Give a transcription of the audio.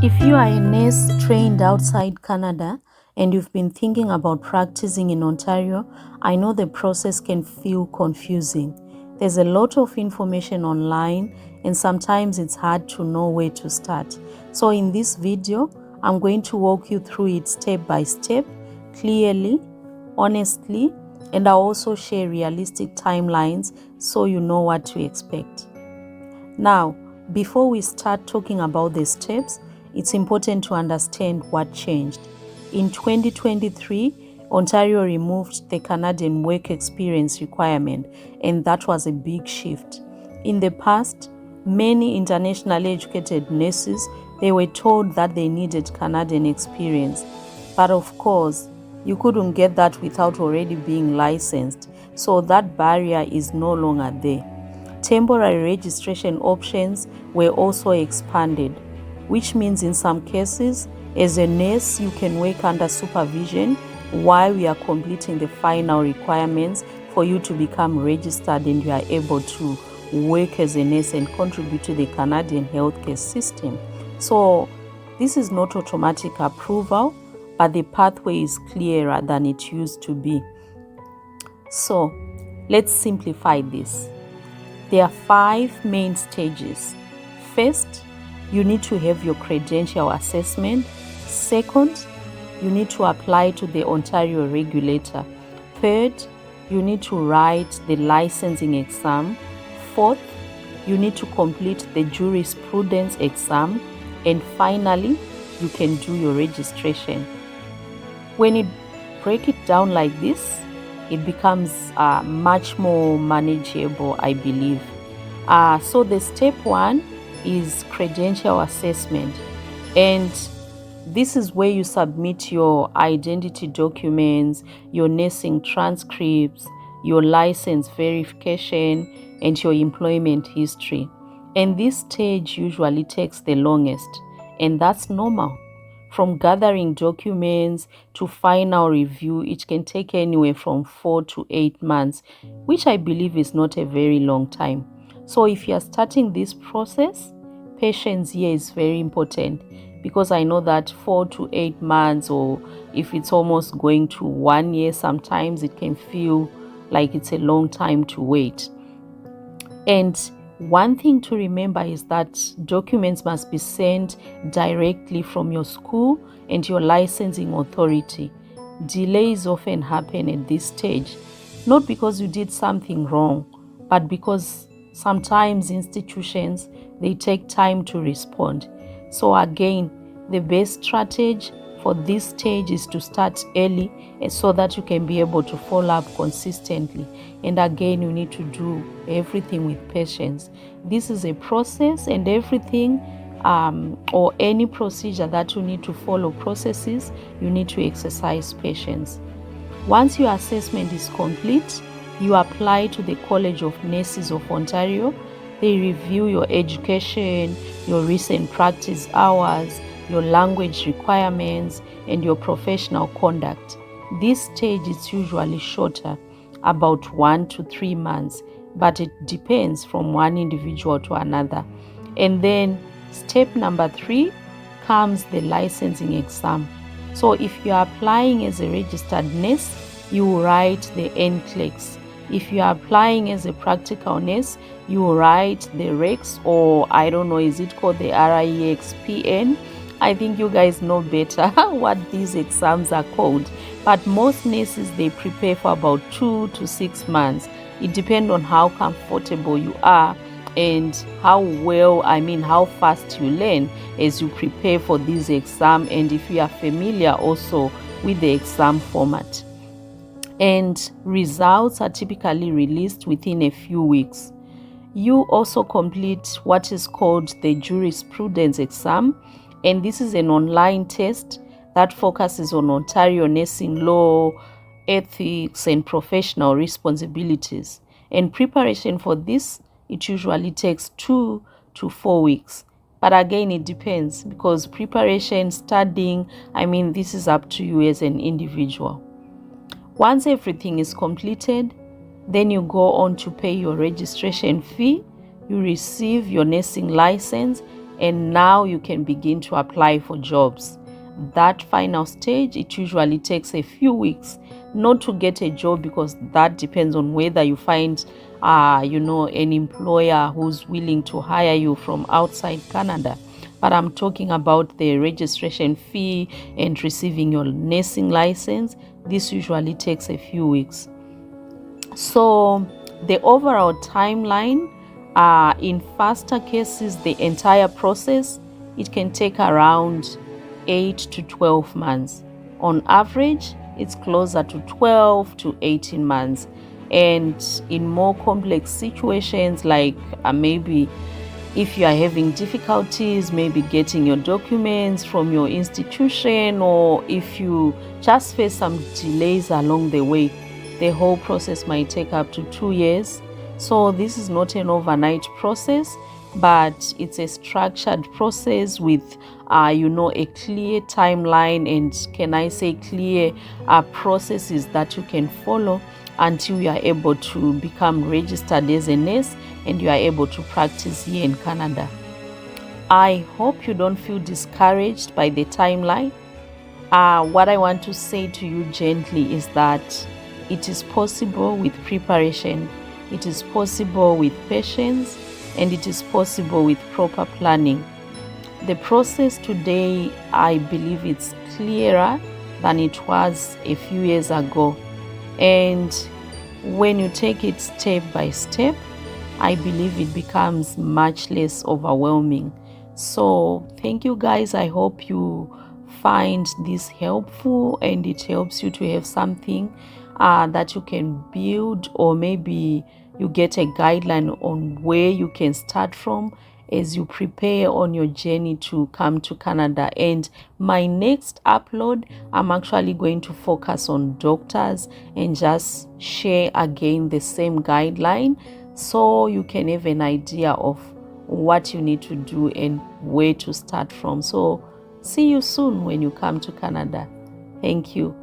If you are a nurse trained outside Canada and you've been thinking about practicing in Ontario, I know the process can feel confusing. There's a lot of information online and sometimes it's hard to know where to start. So in this video, I'm going to walk you through it step by step, clearly, honestly, and I'll also share realistic timelines so you know what to expect. Now, before we start talking about the steps, it's important to understand what changed. In 2023, Ontario removed the Canadian work experience requirement, and that was a big shift. In the past, many internationally educated nurses, they were told that they needed Canadian experience. But of course, you couldn't get that without already being licensed, so that barrier is no longer there. Temporary registration options were also expanded, which means in some cases, as a nurse, you can work under supervision while we are completing the final requirements for you to become registered and you are able to work as a nurse and contribute to the Canadian healthcare system. So this is not automatic approval, but the pathway is clearer than it used to be. So let's simplify this. There are 5 main stages. First, you need to have your credential assessment. Second, you need to apply to the Ontario regulator. Third, you need to write the licensing exam. Fourth, you need to complete the jurisprudence exam. And finally, you can do your registration. When you break it down like this, it becomes much more manageable, I believe. So the step 1 is credential assessment. And this is where you submit your identity documents, your nursing transcripts, your license verification, and your employment history. And this stage usually takes the longest, and that's normal. From gathering documents to final review, it can take anywhere from 4 to 8 months, which I believe is not a very long time. So if you are starting this process, patience here is very important, because I know that 4 to 8 months, or if it's almost going to 1 year, sometimes it can feel like it's a long time to wait. And one thing to remember is that documents must be sent directly from your school and your licensing authority. Delays often happen at this stage, not because you did something wrong, but because sometimes institutions, they take time to respond. So again, the best strategy for this stage is to start early so that you can be able to follow up consistently. And again, you need to do everything with patience. This is a process, and everything or any procedure that you need to follow processes, you need to exercise patience. Once your assessment is complete, you apply to the College of Nurses of Ontario. They review your education, your recent practice hours, your language requirements, and your professional conduct. This stage is usually shorter, about 1 to 3 months, but it depends from one individual to another. And then step number 3 comes the licensing exam. So if you are applying as a registered nurse, you write the NCLEX. If you are applying as a practical nurse, you write the REX, or I don't know, is it called the REXPN? I think you guys know better what these exams are called. But most nurses, they prepare for about 2 to 6 months. It depends on how comfortable you are and how fast you learn as you prepare for this exam, and if you are familiar also with the exam format. And results are typically released within a few weeks. You also complete what is called the jurisprudence exam, and this is an online test that focuses on Ontario nursing law, ethics, and professional responsibilities. And preparation for this, it usually takes 2 to 4 weeks. But again, it depends, because preparation, studying, this is up to you as an individual. Once everything is completed, then you go on to pay your registration fee, you receive your nursing license, and now you can begin to apply for jobs. That final stage, it usually takes a few weeks, not to get a job, because that depends on whether you find an employer who's willing to hire you from outside Canada. But I'm talking about the registration fee and receiving your nursing license. This usually takes a few weeks. So the overall timeline, in faster cases, the entire process, it can take around 8 to 12 months. On average, it's closer to 12 to 18 months. And in more complex situations, like maybe if you are having difficulties, maybe getting your documents from your institution, or if you just face some delays along the way, the whole process might take up to 2 years. So this is not an overnight process, but it's a structured process with a clear timeline, and can I say clear processes that you can follow until you are able to become registered as a nurse and you are able to practice here in Canada. I hope you don't feel discouraged by the timeline. What I want to say to you gently is that it is possible with preparation, it is possible with patience, and it is possible with proper planning. The process today, I believe it's clearer than it was a few years ago. And when you take it step by step, I believe it becomes much less overwhelming. So thank you guys. I hope you find this helpful and it helps you to have something that you can build, or maybe you get a guideline on where you can start from as you prepare on your journey to come to Canada. And my next upload, I'm actually going to focus on doctors and just share again the same guideline, so you can have an idea of what you need to do and where to start from. So see you soon when you come to Canada. Thank you.